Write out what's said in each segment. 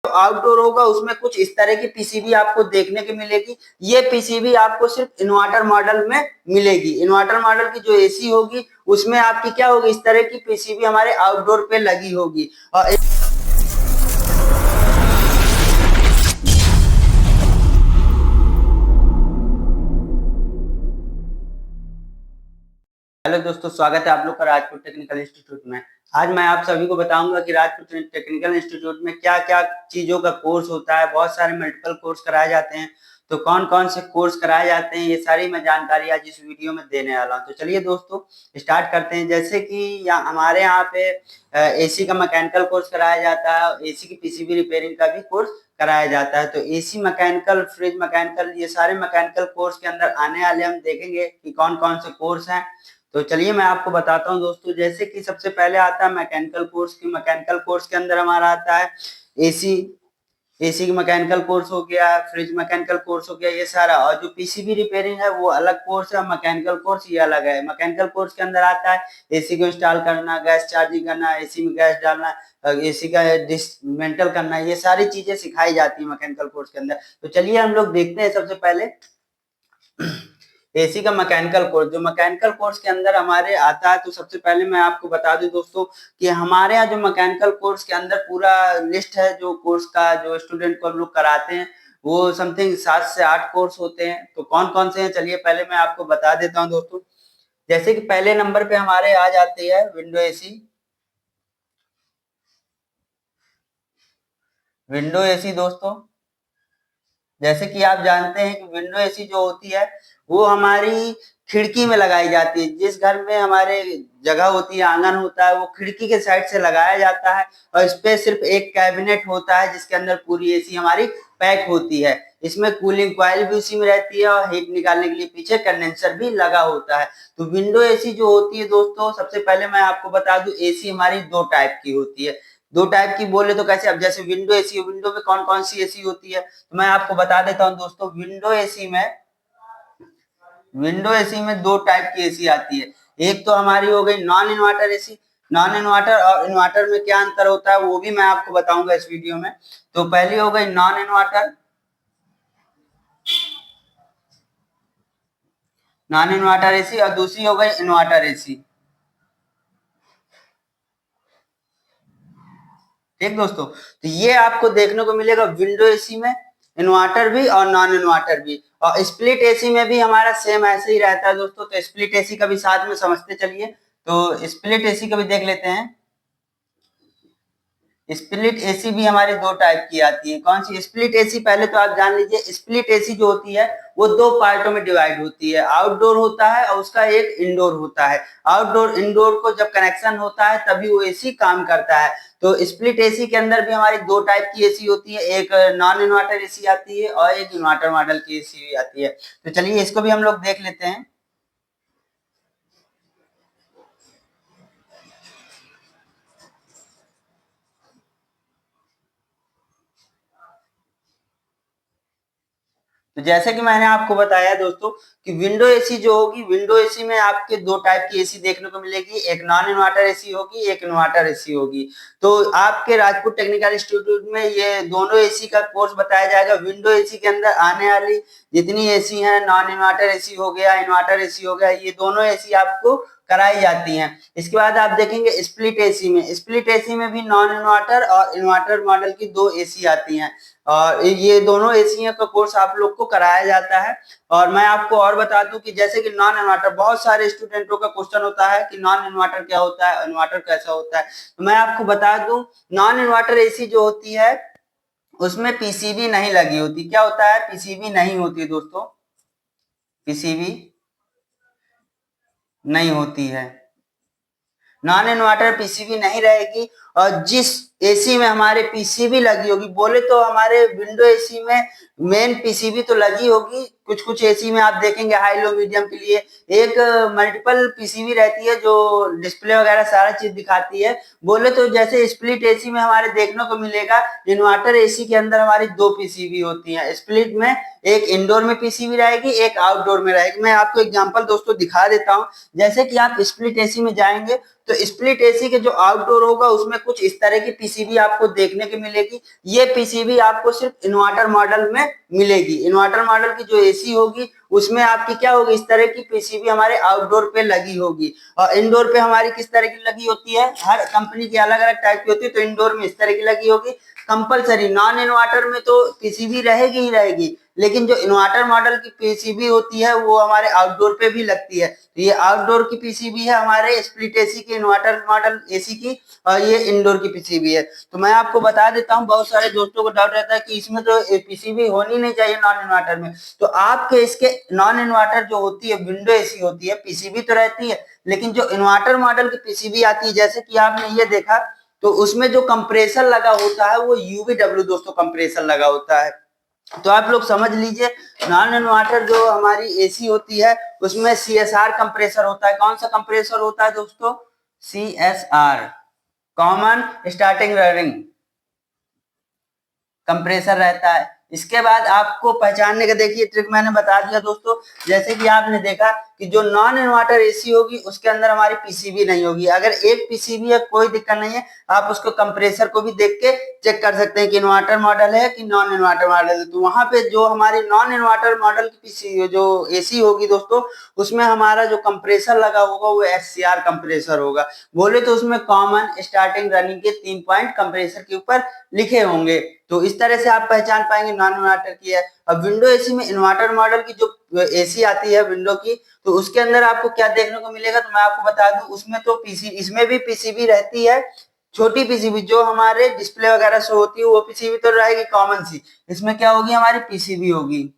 Outdoor होगा उसमें कुछ इस तरह की पीसीबी आपको देखने की मिलेगी। ये पीसीबी आपको सिर्फ इन्वर्टर मॉडल में मिलेगी। इन्वर्टर मॉडल की जो एसी होगी उसमें आपकी क्या होगी, इस तरह की पीसीबी हमारे आउटडोर पे लगी होगी। और हेलो दोस्तों, स्वागत है आप लोग का राजपुर टेक्निकल इंस्टीट्यूट में। आज मैं आप सभी को बताऊंगा कि राजपुर टेक्निकल इंस्टीट्यूट में क्या क्या चीजों का कोर्स होता है। बहुत सारे मल्टीपल कोर्स कराए जाते हैं, तो कौन कौन से कोर्स कराए जाते हैं ये सारी मैं जानकारी आज इस वीडियो में देने वाला हूं। तो चलिए दोस्तों स्टार्ट करते हैं। जैसे कि हमारे यहाँ पे एसी का मैकेनिकल कोर्स कराया जाता है, एसी की पीसीबी रिपेयरिंग का भी कोर्स कराया जाता है। तो एसी मैकेनिकल, फ्रिज मैकेनिकल, ये सारे मैकेनिकल कोर्स के अंदर आने वाले हम देखेंगे कि कौन कौन से कोर्स हैं। तो चलिए मैं आपको बताता हूँ दोस्तों। जैसे कि सबसे पहले आता है मैकेनिकल कोर्स की। मैकेनिकल कोर्स के अंदर हमारा आता है एसी, एसी की मैकेनिकल कोर्स हो गया, फ्रिज मैकेनिकल कोर्स हो गया, ये सारा। और जो पीसीबी रिपेयरिंग है वो अलग कोर्स है, मैकेनिकल कोर्स ये अलग है। मैकेनिकल कोर्स के अंदर आता है एसी को इंस्टॉल करना, गैस चार्जिंग करना, एसी में गैस डालना, एसी का डिसमेंटल करना, ये सारी चीजें सिखाई जाती है मैकेनिकल कोर्स के अंदर। तो चलिए हम लोग देखते हैं सबसे पहले एसी का मैकेनिकल कोर्स। जो मैकेनिकल कोर्स के अंदर हमारे आता है, तो सबसे पहले मैं आपको बता दूं दोस्तों कि हमारे यहाँ जो मैकेनिकल कोर्स के अंदर पूरा लिस्ट है जो कोर्स का, जो स्टूडेंट को हम लोग कराते हैं, वो समथिंग 7 से 8 कोर्स होते हैं। तो कौन कौन से हैं चलिए पहले मैं आपको बता देता हूँ दोस्तों। जैसे कि पहले नंबर पे हमारे आ जाती है विंडो एसी। विंडो एसी दोस्तों, जैसे कि आप जानते हैं कि विंडो एसी जो होती है वो हमारी खिड़की में लगाई जाती है। जिस घर में हमारे जगह होती है, आंगन होता है, वो खिड़की के साइड से लगाया जाता है और इस पे सिर्फ एक कैबिनेट होता है जिसके अंदर पूरी एसी हमारी पैक होती है। इसमें कूलिंग कॉइल भी उसी में रहती है और हीट निकालने के लिए पीछे कंडेंसर भी लगा होता है। तो विंडो एसी जो होती है दोस्तों, सबसे पहले मैं आपको बता दूं एसी हमारी 2 टाइप की होती है। 2 टाइप की बोले तो कैसे, अब जैसे विंडो एसी, विंडो में कौन कौन सी एसी होती है तो मैं आपको बता देता हूं दोस्तों। विंडो एसी में 2 टाइप की एसी आती है। एक तो हमारी हो गई non inverter AC. Non inverter और इन्वर्टर में क्या अंतर होता है वो भी मैं आपको बताऊंगा इस वीडियो में। तो पहली हो गई non inverter, non inverter AC, और दूसरी हो गई इन्वर्टर एसी। ठीक दोस्तों, तो ये आपको देखने को मिलेगा विंडो एसी में, इन्वर्टर भी और नॉन इन्वर्टर भी। और स्प्लिट एसी में भी हमारा सेम ऐसे ही रहता है दोस्तों। तो स्प्लिट एसी का भी साथ में समझते चलिए। तो स्प्लिट एसी का भी देख लेते हैं। स्प्लिट एसी भी हमारी 2 टाइप की आती है। कौन सी स्प्लिट एसी, पहले तो आप जान लीजिए स्प्लिट एसी जो होती है वो 2 पार्टों में डिवाइड होती है। आउटडोर होता है और उसका एक इंडोर होता है। आउटडोर इंडोर को जब कनेक्शन होता है तभी वो एसी काम करता है। तो स्प्लिट एसी के अंदर भी हमारी 2 टाइप की एसी होती है, एक नॉन इन्वर्टर एसी आती है और एक इन्वर्टर मॉडल की एसी आती है। तो चलिए इसको भी हम लोग देख लेते हैं। तो जैसे कि मैंने आपको बताया दोस्तों कि विंडो एसी जो होगी, विंडो एसी में आपके 2 टाइप की एसी देखने को मिलेगी, एक नॉन इन्वर्टर एसी होगी, एक इन्वर्टर एसी होगी। तो आपके राजपुर टेक्निकल इंस्टीट्यूट में ये दोनों एसी का कोर्स बताया जाएगा। विंडो एसी के अंदर आने वाली जितनी एसी है, नॉन इन्वर्टर एसी हो गया, इन्वर्टर एसी हो गया, ये दोनों एसी आपको कराई जाती हैं। इसके बाद आप देखेंगे स्प्लिट एसी में, स्प्लिट एसी में भी नॉन इन्वर्टर और इन्वर्टर मॉडल की 2 एसी आती हैं और ये दोनों एसी का कोर्स आप लोग को कराया जाता है। और मैं आपको और बता दूं कि जैसे कि नॉन इन्वर्टर, बहुत सारे स्टूडेंटों का क्वेश्चन होता है कि नॉन इन्वर्टर क्या होता है, इन्वर्टर कैसा होता है। तो मैं आपको बता दूं, नॉन इन्वर्टर एसी जो होती है उसमें पीसीबी नहीं लगी होती। क्या होता है, पीसीबी नहीं होती दोस्तों, पीसीबी नहीं होती है। नॉन इन्वर्टर पीसीबी नहीं रहेगी। और जिस एसी में हमारे पीसीबी लगी होगी, बोले तो हमारे विंडो एसी में मेन पीसीबी तो लगी होगी कुछ कुछ एसी में आप देखेंगे हाई लो मीडियम के लिए एक मल्टीपल पीसीबी रहती है जो डिस्प्ले वगैरह सारा चीज दिखाती है। बोले तो जैसे स्प्लिट एसी में हमारे देखने को मिलेगा, इन्वर्टर एसी के अंदर हमारी दो पीसीबी होती है। स्प्लिट में एक इंडोर में पीसीबी रहेगी, एक आउटडोर में रहेगी। मैं आपको एग्जांपल दोस्तों दिखा देता हूं। जैसे कि आप स्प्लिट एसी में जाएंगे तो स्प्लिट एसी के जो आउटडोर होगा उसमें कुछ इस तरह की पीसीबी आपको देखने को मिलेगी। ये पीसीबी आपको सिर्फ इन्वर्टर मॉडल में मिलेगी। इन्वर्टर मॉडल की जो एसी होगी उसमें आपकी क्या होगी, इस तरह की पीसीबी हमारे आउटडोर पे लगी होगी। और इंडोर पे हमारी किस तरह की लगी होती है, हर कंपनी की अलग अलग टाइप की होती है। तो इंडोर में इस तरह की लगी होगी। कंपलसरी नॉन इन्वर्टर में तो पीसीबी रहेगी ही रहेगी, लेकिन जो इन्वर्टर मॉडल की पीसीबी होती है वो हमारे आउटडोर पे भी लगती है। तो ये आउटडोर की पीसीबी है हमारे स्प्लिट एसी की, इन्वर्टर मॉडल एसी की, और ये इंडोर की पीसीबी है। तो मैं आपको बता देता हूँ, बहुत सारे दोस्तों को डाउट रहता है कि इसमें तो पीसीबी होनी नहीं चाहिए नॉन इन्वर्टर में। तो आपके इसके नॉन इन्वर्टर जो होती है विंडो एसी होती है, पीसीबी तो रहती है, लेकिन जो इन्वर्टर मॉडल की पीसीबी आती है जैसे कि आपने ये देखा, तो उसमें जो कंप्रेसर लगा होता है वो यूवीडब्ल्यू दोस्तों कंप्रेसर लगा होता है। तो आप लोग समझ लीजिए, नॉन इन्वर्टर जो हमारी एसी होती है उसमें सीएसआर कंप्रेसर होता है। कौन सा कंप्रेसर होता है दोस्तों, CSR, common starting running compressor रहता है। इसके बाद आपको पहचानने का देखिए ट्रिक मैंने बता दिया दोस्तों। जैसे कि आपने देखा कि जो नॉन इन्वर्टर एसी होगी उसके अंदर हमारी पीसीबी नहीं होगी। अगर एक पीसीबी है कोई दिक्कत नहीं है, आप उसको कंप्रेसर को भी देख के चेक कर सकते हैं कि इन्वर्टर मॉडल है कि नॉन इन्वर्टर मॉडल है। तो वहां पे जो हमारी नॉन इन्वर्टर मॉडल की पीसी जो एसी होगी दोस्तों, उसमें हमारा जो कंप्रेसर लगा होगा वो एचसीआर कंप्रेसर होगा। बोले तो उसमें कॉमन स्टार्टिंग रनिंग के 3 पॉइंट कंप्रेसर के ऊपर लिखे होंगे। तो इस तरह से आप पहचान पाएंगे नॉन इन्वर्टर की है। अब विंडो एसी में इन्वर्टर मॉडल की जो एसी आती है विंडो की, तो उसके अंदर आपको क्या देखने को मिलेगा, तो मैं आपको बता दूं, उसमें तो पीसी इसमें भी पीसीबी रहती है, छोटी पीसीबी जो हमारे डिस्प्ले वगैरह से होती है वो पीसीबी तो रहेगी कॉमन सी। इसमें क्या होगी, हमारी पीसीबी होगी,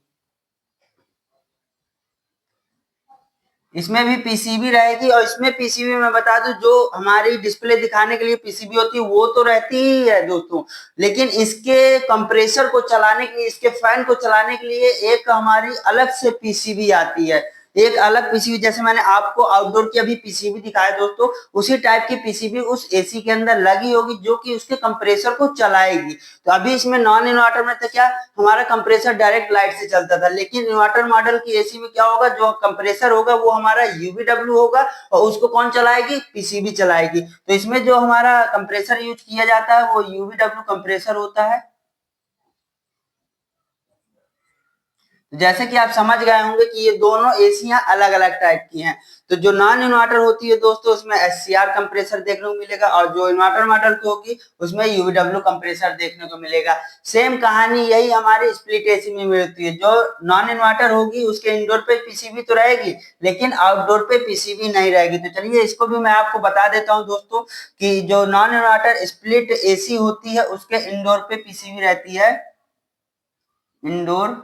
इसमें भी पीसीबी रहेगी। और इसमें पीसीबी मैं बता दूं जो हमारी डिस्प्ले दिखाने के लिए पीसीबी होती है वो तो रहती ही है दोस्तों, लेकिन इसके कंप्रेसर को चलाने के लिए, इसके फैन को चलाने के लिए एक हमारी अलग से पीसीबी आती है। एक अलग पीसीबी, जैसे मैंने आपको आउटडोर की अभी पीसीबी दिखाया दोस्तों, उसी टाइप की पीसीबी उस एसी के अंदर लगी होगी जो कि उसके कंप्रेसर को चलाएगी। तो अभी इसमें नॉन इन्वर्टर में तो क्या हमारा कंप्रेसर डायरेक्ट लाइट से चलता था, लेकिन इन्वर्टर मॉडल की एसी में क्या होगा, जो कंप्रेसर होगा वो हमारा यूवीडब्ल्यू होगा और उसको कौन चलाएगी, पीसीबी चलाएगी। तो इसमें जो हमारा कंप्रेसर यूज किया जाता है वो यूवीडब्ल्यू कंप्रेसर होता है। जैसे कि आप समझ गए होंगे कि ये दोनों एसियां अलग अलग टाइप की हैं। तो जो नॉन इन्वर्टर होती है दोस्तों उसमें एचसीआर कंप्रेसर देखने को मिलेगा, और जो इन्वर्टर मॉडल की होगी उसमें यूवीडब्ल्यू कंप्रेसर देखने को मिलेगा। सेम कहानी यही हमारे स्प्लिट एसी में मिलती है। जो नॉन इन्वर्टर होगी उसके इंडोर पे पीसीबी तो रहेगी, लेकिन आउटडोर पे पीसीबी नहीं रहेगी। तो चलिए इसको भी मैं आपको बता देता हूँ दोस्तों कि जो नॉन इन्वर्टर स्प्लिट एसी होती है उसके इंडोर पे पीसीबी रहती है, इंडोर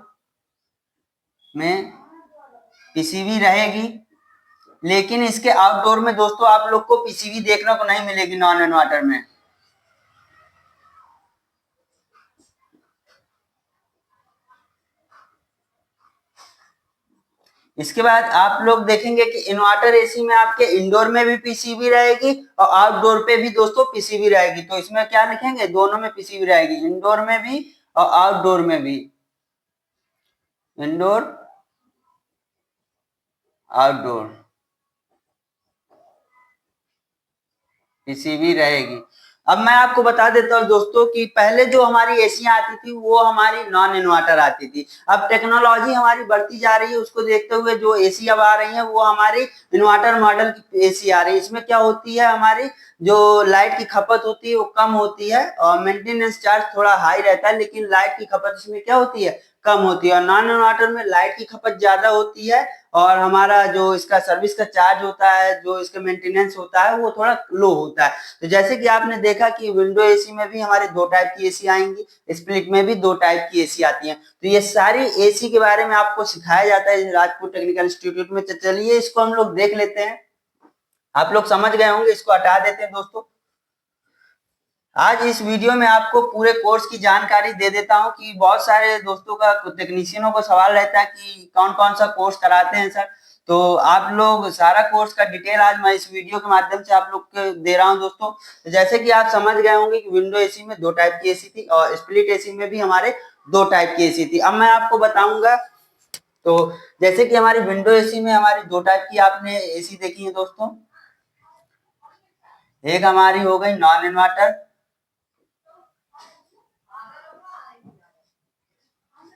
में पीसीबी रहेगी, लेकिन इसके आउटडोर में दोस्तों आप लोग को पीसीबी देखने को नहीं मिलेगी नॉन इन्वर्टर में। इसके बाद आप लोग देखेंगे कि इन्वर्टर एसी में आपके इंडोर में भी पीसीबी रहेगी और आउटडोर पे भी दोस्तों पीसीबी रहेगी। तो इसमें क्या लिखेंगे, दोनों में पीसीबी रहेगी, इंडोर में भी और आउटडोर में भी, इंडोर आउटडोर पीसीबी रहेगी। अब मैं आपको बता देता हूँ दोस्तों कि पहले जो हमारी एसियां आती थी वो हमारी नॉन इन्वर्टर आती थी। अब टेक्नोलॉजी हमारी बढ़ती जा रही है, उसको देखते हुए जो एसी अब आ रही है वो हमारी इन्वर्टर मॉडल की एसी आ रही है। इसमें क्या होती है, हमारी जो लाइट की खपत होती है वो कम होती है और मेंटेनेंस चार्ज थोड़ा हाई रहता है, लेकिन लाइट की खपत इसमें क्या होती है, कम होती है। और नॉन इन्वर्टर में लाइट की खपत ज्यादा होती है और हमारा जो इसका सर्विस का चार्ज होता है, जो इसका मेंटेनेंस होता है वो थोड़ा लो होता है। तो जैसे कि आपने देखा कि विंडो एसी में भी हमारे दो टाइप की एसी आएंगी, स्प्लिट में भी दो टाइप की एसी आती हैं। तो ये सारी एसी के बारे में आपको सिखाया जाता है राजपूत टेक्निकल इंस्टीट्यूट में। तो चलिए इसको हम लोग देख लेते हैं। आप लोग समझ गए होंगे, इसको हटा देते हैं दोस्तों। आज इस वीडियो में आपको पूरे कोर्स की जानकारी दे देता हूं कि बहुत सारे दोस्तों का टेक्नीशियनों को सवाल रहता है कि कौन कौन सा कोर्स कराते हैं सर। तो आप लोग सारा कोर्स का डिटेल आज मैं इस वीडियो के माध्यम से आप लोग को दे रहा हूं दोस्तों। तो जैसे कि आप समझ गए होंगे कि विंडो एसी में 2 टाइप की एसी थी और स्प्लिट एसी में भी हमारे 2 टाइप की एसी थी। अब मैं आपको बताऊंगा। तो जैसे कि हमारी विंडो एसी में हमारी 2 टाइप की आपने एसी देखी है दोस्तों। एक हमारी हो गई non inverter,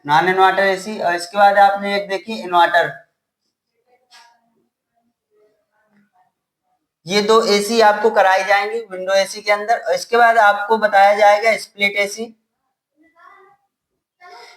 non inverter AC, और इसके बाद आपने एक देखी इन्वर्टर। ये 2 एसी आपको कराई जाएंगी विंडो एसी के अंदर। और इसके बाद आपको बताया जाएगा स्प्लिट एसी।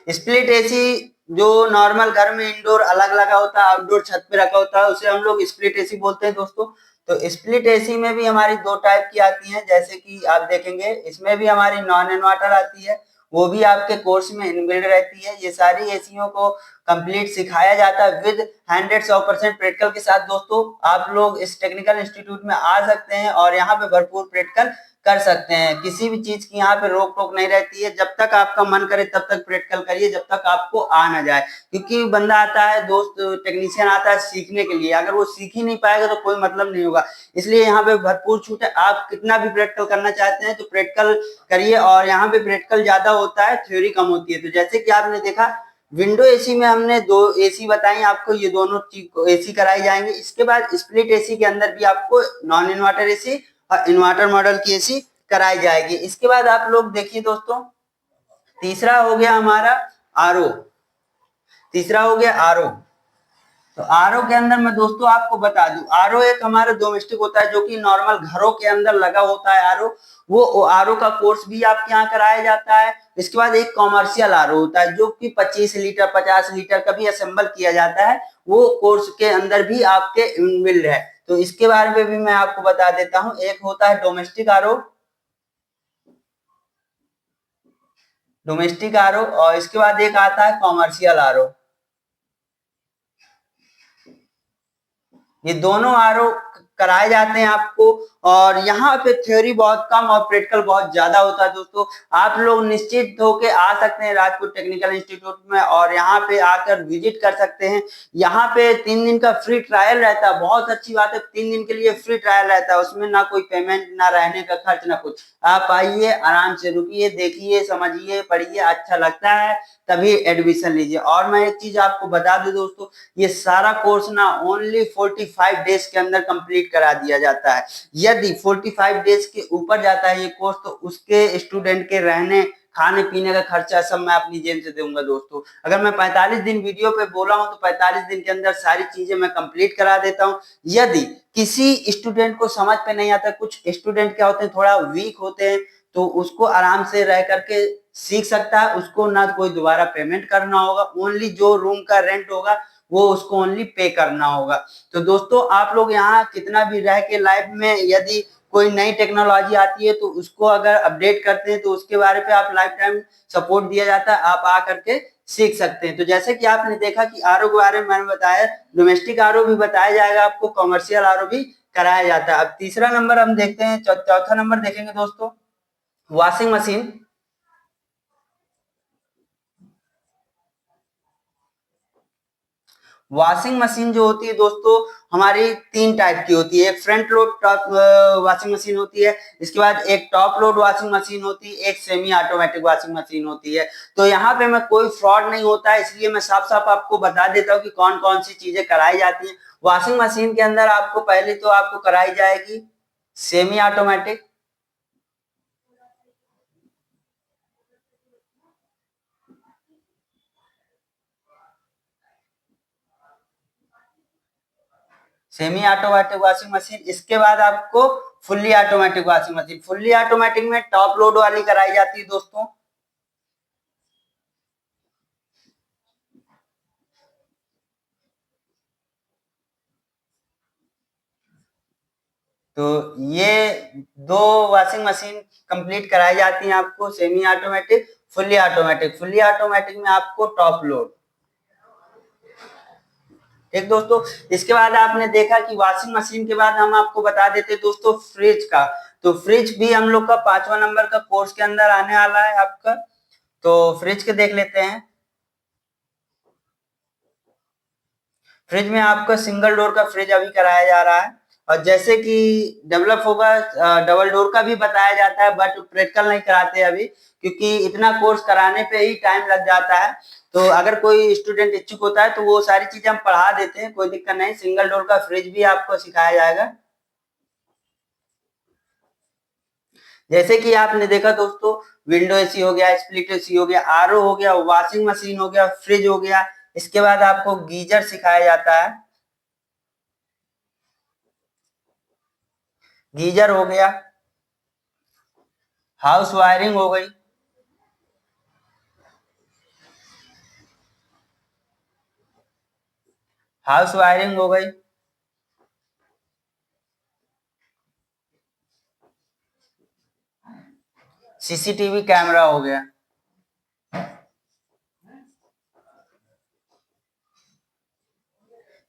स्प्लिट एसी जो नॉर्मल घर में इंडोर अलग लगा होता है, आउटडोर छत पे रखा होता है, उसे हम लोग स्प्लिट एसी बोलते हैं दोस्तों। तो स्प्लिट एसी में भी हमारी 2 टाइप की आती हैं। जैसे कि आप देखेंगे इसमें भी हमारी नॉन इन्वर्टर आती है, वो भी आपके कोर्स में इनबिल्ड रहती है। ये सारी एसीओ को कंप्लीट सिखाया जाता है विद 100% प्रैक्टिकल के साथ दोस्तों। आप लोग इस टेक्निकल इंस्टीट्यूट में आ सकते हैं और यहाँ पे भरपूर प्रैक्टिकल कर सकते हैं। किसी भी चीज की यहाँ पे रोक टोक नहीं रहती है। जब तक आपका मन करे तब तक प्रैक्टिकल करिए, जब तक आपको आ ना जाए। क्योंकि बंदा आता है दोस्त, टेक्नीशियन आता है सीखने के लिए, अगर वो सीख ही नहीं पाएगा तो कोई मतलब नहीं होगा। इसलिए यहाँ पे भरपूर छूट है। आप कितना भी प्रैक्टिकल करना चाहते हैं तो प्रैक्टिकल करिए, और यहाँ पे प्रैक्टिकल ज्यादा होता है, थ्योरी कम होती है। तो जैसे कि आपने देखा विंडो एसी में हमने 2 एसी बताई आपको, ये दोनों एसी कराई जाएंगे। इसके बाद स्प्लिट एसी के अंदर भी आपको नॉन इन्वर्टर एसी और इन्वर्टर मॉडल की एसी कराई जाएगी। इसके बाद आप लोग देखिए दोस्तों, तीसरा हो गया हमारा आरओ। तीसरा हो गया आरओ। तो आरओ के अंदर मैं दोस्तों आपको बता दूं, आरओ एक हमारा डोमेस्टिक होता है जो कि नॉर्मल घरों के अंदर लगा होता है आरओ। वो आरओ का कोर्स भी आपके यहाँ कराया जाता है। इसके बाद एक कॉमर्शियल आरओ होता है जो कि 25 लीटर 50 लीटर का भी असेंबल किया जाता है, वो कोर्स के अंदर भी आपके इनबिल्ड है। तो इसके बारे में भी मैं आपको बता देता हूँ। एक होता है डोमेस्टिक आरओ, डोमेस्टिक आरओ, और इसके बाद एक आता है कॉमर्शियल आरओ। ये दोनों आरओ कराए जाते हैं आपको, और यहाँ पे थ्योरी बहुत कम और प्रैक्टिकल बहुत ज्यादा होता है दोस्तों। आप लोग निश्चित होके आ सकते हैं राजपूत टेक्निकल इंस्टीट्यूट में, और यहाँ पे आकर विजिट कर सकते हैं। यहाँ पे 3 दिन का फ्री ट्रायल रहता है। बहुत अच्छी बात है, 3 दिन के लिए फ्री ट्रायल रहता है। उसमें ना कोई पेमेंट, ना रहने का खर्च, ना कुछ। आप आइए, आराम से रुकिए, देखिए, समझिए, पढ़िए, अच्छा लगता है तभी एडमिशन लीजिए। और मैं एक चीज आपको बता दूं दोस्तों, ये सारा कोर्स ना ओनली 45 डेज के अंदर कंप्लीट करा दिया जाता है। यदि 45 डेज के ऊपर जाता है ये कोर्स तो उसके स्टूडेंट के रहने खाने पीने का खर्चा सब मैं अपनी जेब से दूंगा दोस्तों। अगर मैं 45 दिन वीडियो पे बोला हूं तो 45 दिन के अंदर सारी चीजें मैं कंप्लीट करा देता हूं। यदि किसी स्टूडेंट को समझ पे नहीं आता, कुछ स्टूडेंट क्या होते हैं थोड़ा वीक होते हैं, तो उसको आराम से रह करके सीख सकता है। उसको ना कोई दोबारा पेमेंट करना होगा, ओनली जो रूम का रेंट होगा वो उसको ओनली पे करना होगा। तो दोस्तों आप लोग यहाँ कितना भी रह के लाइफ में यदि कोई नई टेक्नोलॉजी आती है तो उसको अगर अपडेट करते हैं तो उसके बारे पे आप लाइफ टाइम सपोर्ट दिया जाता है, आप आ करके सीख सकते हैं। तो जैसे कि आपने देखा कि आरओ के बारे में मैंने बताया, डोमेस्टिक आरओ भी बताया जाएगा आपको, कॉमर्शियल आरओ भी कराया जाता है। अब तीसरा नंबर हम देखते हैं, चौथा नंबर देखेंगे दोस्तों, वॉशिंग मशीन। वॉशिंग मशीन जो होती है दोस्तों हमारी 3 टाइप की होती है। एक front load top washing machine होती है, इसके बाद एक टॉप लोड वॉशिंग मशीन होती है, एक सेमी ऑटोमेटिक वॉशिंग मशीन होती है। तो यहाँ पे मैं कोई फ्रॉड नहीं होता है, इसलिए मैं साफ साफ आपको बता देता हूँ कि कौन कौन सी चीजें कराई जाती हैं। वॉशिंग मशीन के अंदर आपको पहले तो आपको कराई जाएगी semi automatic. Semi automatic washing machine, इसके बाद आपको fully automatic washing machine. Fully automatic में टॉप लोड वाली कराई जाती है दोस्तों। तो ये 2 वॉशिंग मशीन कंप्लीट कराई जाती हैं आपको, semi automatic, fully automatic. Fully automatic में आपको टॉप लोड। ठीक दोस्तों, इसके बाद आपने देखा कि वॉशिंग मशीन के बाद हम आपको बता देते दोस्तों फ्रिज का। तो फ्रिज भी हम लोग का 5वां नंबर का कोर्स के अंदर आने वाला है आपका। तो फ्रिज के देख लेते हैं। फ्रिज में आपका सिंगल डोर का फ्रिज अभी कराया जा रहा है, और जैसे कि डेवलप होगा डबल डोर का भी बताया जाता है, बट प्रैक्टिकल नहीं कराते अभी, क्योंकि इतना कोर्स कराने पे ही टाइम लग जाता है। तो अगर कोई स्टूडेंट इच्छुक होता है तो वो सारी चीजें हम पढ़ा देते हैं, कोई दिक्कत नहीं। सिंगल डोर का फ्रिज भी आपको सिखाया जाएगा। जैसे कि आपने देखा दोस्तों, विंडो एसी हो गया, स्प्लिट एसी हो गया, आरओ हो गया, वॉशिंग मशीन हो गया, फ्रिज हो गया। इसके बाद आपको गीजर सिखाया जाता है। गीजर हो गया, हाउस वायरिंग हो गई, हाउस वायरिंग हो गई, सीसीटीवी कैमरा हो गया।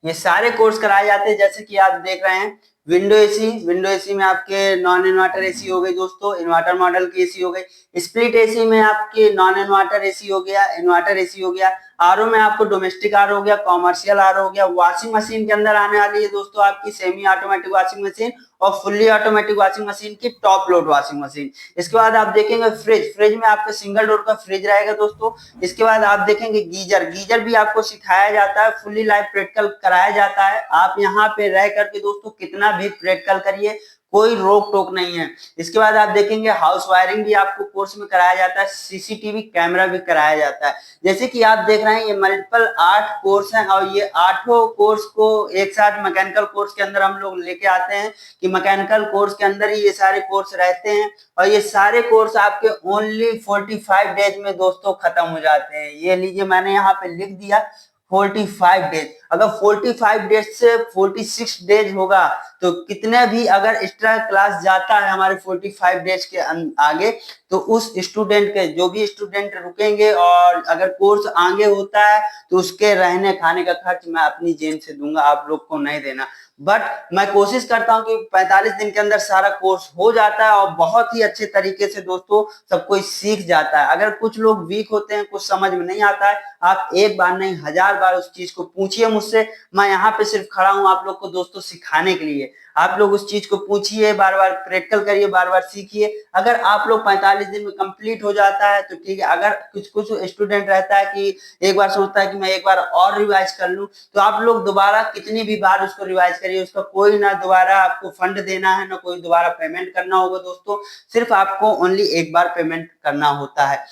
ये सारे कोर्स कराए जाते हैं। जैसे कि आप देख रहे हैं, विंडो एसी में आपके नॉन इन्वर्टर एसी हो गई दोस्तों, इन्वर्टर मॉडल की एसी हो गई। स्प्लिट एसी में आपके नॉन इन्वर्टर एसी हो गया, इन्वर्टर एसी हो गया। आरओ में आपको डोमेस्टिक आरओ हो गया, कॉमर्शियल आरओ हो गया। वॉशिंग मशीन के अंदर आने वाली है दोस्तों आपकी सेमी ऑटोमेटिक वॉशिंग मशीन और फुल्ली ऑटोमेटिक वॉशिंग मशीन की टॉप लोड वॉशिंग मशीन। इसके बाद आप देखेंगे फ्रिज में आपका सिंगल डोर का फ्रिज रहेगा दोस्तों। इसके बाद आप देखेंगे गीजर भी आपको सिखाया जाता है, फुल्ली लाइव प्रैक्टिकल कराया जाता है। आप यहाँ पे रह करके दोस्तों कितना भी प्रैक्टिकल करिए, कोई रोक टोक नहीं है। इसके बाद आप देखेंगे हाउस वायरिंग भी आपको कोर्स में कराया जाता है, सीसीटीवी कैमरा भी कराया जाता है। जैसे कि आप देख रहे हैं, ये मल्टीपल 8 कोर्स हैं, और ये 8 कोर्स को एक साथ मैकेनिकल कोर्स के अंदर हम लोग लेके आते हैं, कि मैकेनिकल कोर्स के अंदर ही ये सारे कोर्स रहते हैं। और ये सारे कोर्स आपके ओनली 45 डेज में दोस्तों खत्म हो जाते हैं। ये लीजिए, मैंने यहाँ पे लिख दिया 45 डेज। अगर 45 डेज से 46 डेज होगा तो कितने भी अगर एक्स्ट्रा क्लास जाता है हमारे 45 डेज के आगे, तो उस स्टूडेंट के जो भी स्टूडेंट रुकेंगे और अगर कोर्स आगे होता है तो उसके रहने खाने का खर्च मैं अपनी जेब से दूंगा, आप लोग को नहीं देना। बट मैं कोशिश करता हूं कि 45 दिन के अंदर सारा कोर्स हो जाता है, और बहुत ही अच्छे तरीके से दोस्तों सब कोई सीख जाता है। अगर कुछ लोग वीक होते हैं, कुछ समझ में नहीं आता है, आप एक बार नहीं 1000 बार उस चीज को पूछिए मुझसे। मैं यहाँ पे सिर्फ खड़ा हूँ आप लोग को दोस्तों सिखाने के लिए। आप लोग उस चीज को पूछिए, बार बार प्रैक्टिकल करिए, बार बार सीखिए। अगर आप लोग 45 दिन में कंप्लीट हो जाता है तो ठीक है। अगर कुछ कुछ स्टूडेंट रहता है कि एक बार सोचता है कि मैं एक बार और रिवाइज कर लूं, तो आप लोग दोबारा कितनी भी बार उसको रिवाइज करिए, उसका कोई ना दोबारा आपको फंड देना है, ना कोई दोबारा पेमेंट करना होगा दोस्तों। सिर्फ आपको ओनली एक बार पेमेंट करना होता है।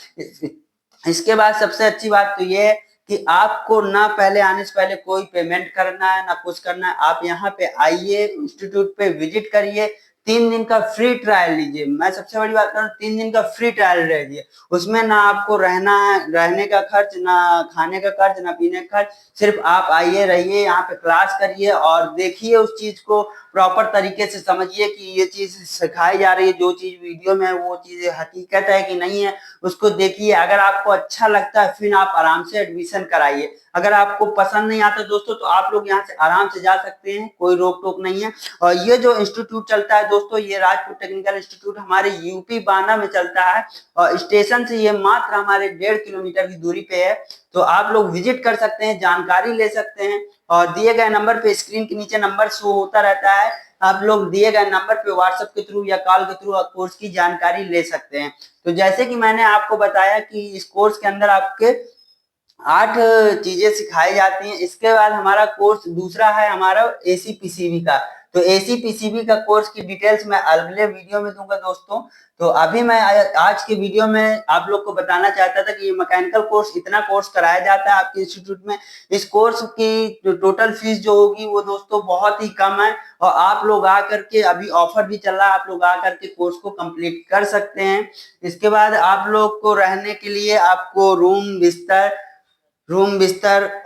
इसके बाद सबसे अच्छी बात तो ये है कि आपको ना पहले आने से पहले कोई पेमेंट करना है, ना कुछ करना है। आप यहाँ पे आइए, इंस्टीट्यूट पे विजिट करिए, 3 दिन का फ्री ट्रायल लीजिए। मैं सबसे बड़ी बात करूँ, 3 दिन का फ्री ट्रायल लीजिए। उसमें ना आपको रहना है, रहने का खर्च, ना खाने का खर्च, ना पीने का खर्च। सिर्फ आप आइए, रहिए, यहाँ पे क्लास करिए और देखिए उस चीज को प्रॉपर तरीके से समझिए कि ये चीज सिखाई जा रही है, जो चीज वीडियो में है वो चीज हकीकत है कि नहीं है, उसको देखिए। अगर आपको अच्छा लगता है फिर आप आराम से एडमिशन कराइए। अगर आपको पसंद नहीं आता दोस्तों तो आप लोग यहाँ से आराम से जा सकते हैं, कोई रोक टोक नहीं है। और ये जो इंस्टीट्यूट चलता है दोस्तों, ये राजपूत टेक्निकल इंस्टीट्यूट हमारे यूपी बांदा में चलता है, और स्टेशन से ये मात्र हमारे 1.5 किलोमीटर की दूरी पे है। तो आप लोग विजिट कर सकते हैं, जानकारी ले सकते हैं, और दिए गए नंबर पे, स्क्रीन के नीचे नंबर शो होता रहता है, आप लोग दिए गए नंबर पे व्हाट्सएप के थ्रू या कॉल के थ्रू कोर्स की जानकारी ले सकते हैं। तो जैसे कि मैंने आपको बताया कि इस कोर्स के अंदर आपके 8 चीजें सिखाई जाती हैं। इसके बाद हमारा कोर्स दूसरा है हमारा एसी पीसीबी का। तो एसी पीसीबी का कोर्स की डिटेल्स मैं अगले वीडियो में दूंगा दोस्तों। तो अभी मैं आज के वीडियो में आप लोग को बताना चाहता था कि ये मैकेनिकल कोर्स, इतना कोर्स कराया जाता है आपके इंस्टीट्यूट में। इस कोर्स की जो टोटल फीस जो होगी वो दोस्तों बहुत ही कम है, और आप लोग आकर के, अभी ऑफर भी चल रहा है, आप लोग आकर के कोर्स को कंप्लीट कर सकते हैं। इसके बाद आप लोग को रहने के लिए आपको रूम बिस्तर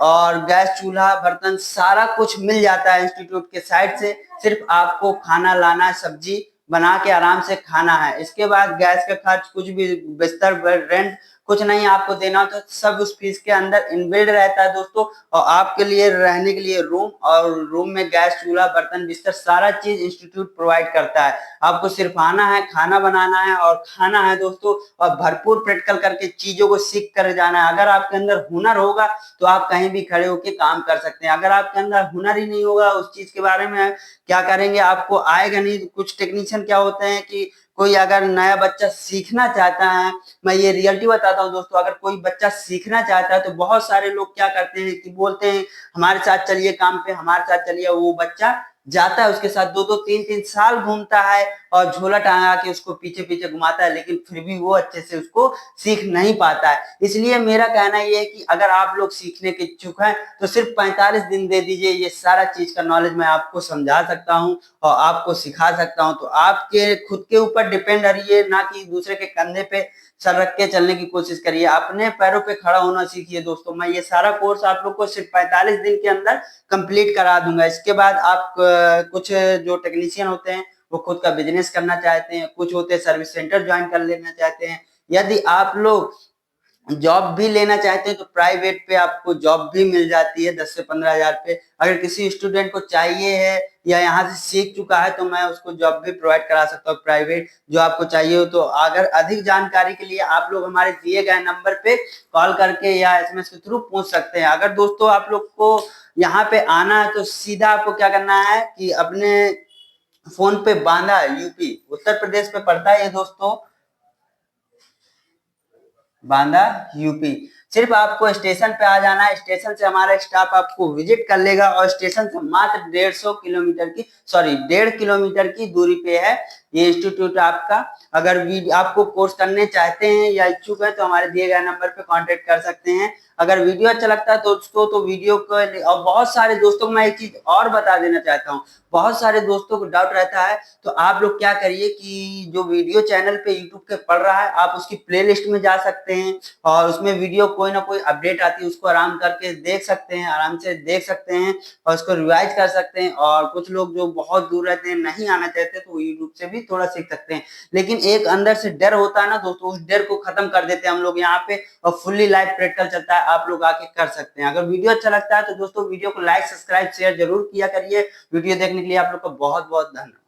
और गैस चूल्हा बर्तन सारा कुछ मिल जाता है इंस्टीट्यूट के साइड से। सिर्फ आपको खाना लाना, सब्जी बना के आराम से खाना है। इसके बाद गैस का खर्च, कुछ भी बिस्तर रेंट कुछ नहीं आपको देना, तो सब उस फीस के अंदर इनबिल्ड रहता है दोस्तों। और आपके लिए रहने के लिए रूम, और रूम में गैस चूल्हा बर्तन बिस्तर सारा चीज इंस्टीट्यूट प्रोवाइड करता है। आपको सिर्फ आना है, खाना बनाना है और खाना है दोस्तों, और भरपूर प्रैक्टिकल करके चीजों को सीख कर जाना है। अगर आपके अंदर हुनर होगा तो आप कहीं भी खड़े होकर काम कर सकते हैं। अगर आपके अंदर हुनर ही नहीं होगा, उस चीज के बारे में क्या करेंगे, आपको आएगा नहीं। कुछ टेक्नीशियन क्या होते हैं कि कोई अगर नया बच्चा सीखना चाहता है, मैं ये रियलिटी बताता हूँ दोस्तों, अगर कोई बच्चा सीखना चाहता है तो बहुत सारे लोग क्या करते हैं कि बोलते हैं हमारे साथ चलिए काम पे, हमारे साथ चलिए। वो बच्चा जाता है, उसके साथ 2-2 3-3 साल घूमता है और झोला टांगा के उसको पीछे पीछे घुमाता है, लेकिन फिर भी वो अच्छे से उसको सीख नहीं पाता है। इसलिए मेरा कहना ये है कि अगर आप लोग सीखने के इच्छुक हैं तो सिर्फ 45 दिन दे दीजिए, ये सारा चीज का नॉलेज मैं आपको समझा सकता हूँ और आपको सिखा सकता हूँ। तो आपके खुद के ऊपर डिपेंड रहिए, ना कि दूसरे के कंधे पे सर रख के चलने की कोशिश करिए। अपने पैरों पे खड़ा होना सीखिए दोस्तों। मैं ये सारा कोर्स आप लोग को सिर्फ 45 दिन के अंदर कंप्लीट करा दूंगा। इसके बाद आप कुछ जो टेक्नीशियन होते हैं वो खुद का बिजनेस करना चाहते हैं, कुछ होते हैं सर्विस सेंटर ज्वाइन कर लेना चाहते हैं। यदि आप लोग जॉब भी लेना चाहते हैं तो प्राइवेट पे आपको जॉब भी मिल जाती है 10 से 15 हजार पे। अगर किसी स्टूडेंट को चाहिए है या यहाँ से सीख चुका है तो मैं उसको जॉब भी प्रोवाइड करा सकता हूँ प्राइवेट, जो आपको चाहिए हो। तो अगर अधिक जानकारी के लिए आप लोग हमारे दिए गए नंबर पे कॉल करके या एसएमएस के थ्रू पूछ सकते हैं। अगर दोस्तों आप लोग को यहाँ पे आना है तो सीधा आपको क्या करना है कि अपने फोन पे बांदा यूपी उत्तर प्रदेश पे पड़ता है ये दोस्तों, बांदा यूपी। सिर्फ आपको स्टेशन पे आ जाना है, स्टेशन से हमारा स्टाफ आपको विजिट कर लेगा और स्टेशन से मात्र 1.5 किलोमीटर की दूरी पे है ये इंस्टीट्यूट आपका। अगर आपको कोर्स करने चाहते हैं या इच्छुक है तो हमारे दिए गए नंबर पे कांटेक्ट कर सकते हैं। अगर वीडियो अच्छा लगता है दोस्तों तो वीडियो को, और बहुत सारे दोस्तों को मैं एक चीज और बता देना चाहता हूँ, बहुत सारे दोस्तों को डाउट रहता है। तो आप लोग क्या करिए कि जो वीडियो चैनल पे यूट्यूब पे पढ़ रहा है आप उसकी प्लेलिस्ट में जा सकते हैं और उसमें वीडियो कोई ना कोई अपडेट आती है उसको आराम करके देख सकते हैं, आराम से देख सकते हैं और उसको रिवाइज कर सकते हैं। और कुछ लोग जो बहुत दूर रहते हैं, नहीं आना चाहते, तो यूट्यूब से भी थोड़ा सीख सकते हैं। लेकिन एक अंदर से डर होता है ना दोस्तों, उस डर को खत्म कर देते हैं हम लोग यहाँ पे और फुल्ली लाइव प्रैक्टिकल चलता है, आप लोग आके कर सकते हैं। अगर वीडियो अच्छा लगता है तो दोस्तों वीडियो को लाइक सब्सक्राइब शेयर जरूर किया करिए। वीडियो देखने के लिए आप लोग का बहुत बहुत धन्यवाद।